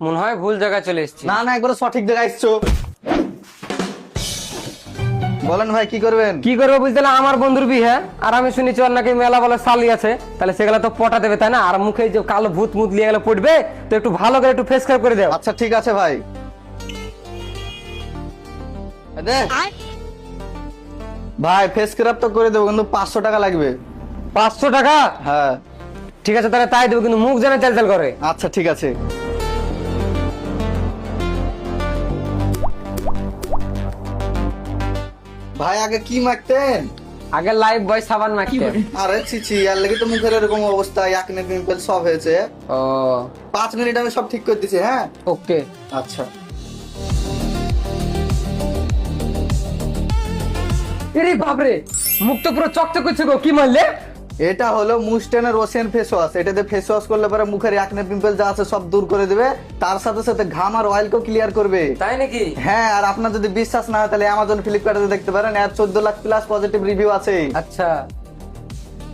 মনে হয় ভুল জায়গায় চলে এসেছি। না না, একবার সঠিক জায়গায় এসছো। বলেন ভাই কি করবেন? কি করবো বুঝতে না, আমার বন্ধুর বিয়ে, আর আমি শুনেছি ওর নাকি মেলা বলে শালি আছে, তাহলে সেগুলো তো পটা দেবে তাই না? আর মুখে যে কালো ভূত মুত লিয়ে গেলে পড়বে, তো একটু ভালো করে একটু ফেস খারাপ করে দাও। আচ্ছা ঠিক আছে ভাই। ভাই ফেস ক্রাব তো করে দেবো, কিন্তু 500 টাকা লাগবে। 500 টাকা? হ্যাঁ ঠিক আছে তাহলে তাই দেবো, কিন্তু মুখ যেন তেল তেল করে। আচ্ছা ঠিক আছে। ভাই আগে কি মাখতেন? আগে লাইফ বয় সাবান মাখতে। আরে ছি, আর লেগে তো মুখের এরকম অবস্থা, একনে পিম্পল সব হয়েছে। ও 5 মিনিট আমি সব ঠিক করে দিছি। হ্যাঁ ওকে। আচ্ছা। এরে বাপরে, মুখ তো পুরো চকচক করছে গো, কি মারলে? এটা হলো মুস্টেনের ওশিয়ান ফেস ওয়াশ। এটাতে ফেস ওয়াশ করলে পরে মুখের একনে পিম্পল যা আছে সব দূর করে দিবে, তার সাথে সাথে ঘাম আর অয়েলকেও ক্লিয়ার করবে। তাই নাকি? হ্যাঁ, আর আপনার যদি বিশ্বাস না হয় তাহলে অ্যামাজন ফ্লিপকার্টে দেখতে পারেন, এর 14 লাখ প্লাস পজিটিভ রিভিউ আছে। আচ্ছা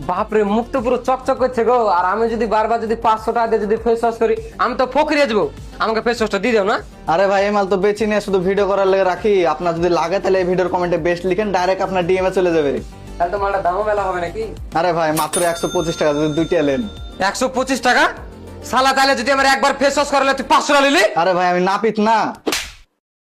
বাপরে, মুখ তো পুরো চকচক করছে গো। আর আমি যদি বারবার যদি 500 টাকা দিয়ে যদি ফেস ওয়াশ করি, আমি তো ফকিরে যাবো। আমাকে ফেস ওয়াশটা দিয়ে দাও না? আরে ভাই এই মাল তো বেচি নিয়ে শুধু ভিডিও করার লেগে রাখি। আপনার যদি লাগে তাহলে এই ভিডিওর কমেন্টে বেস্ট লিখেন, ডাইরেক্ট আপনার ডিএম এ চলে যাবে। তাহলে তো মালটা দামও মেলা হবে নাকি? আরে ভাই মাত্র 125 টাকা, যদি দুইটা নেন। 125 টাকা? শালা তাহলে যদি আমার একবার ফেস ওয়াশ করালে তুই 500 টাকা নিলি? আরে ভাই আমি নাপিত না।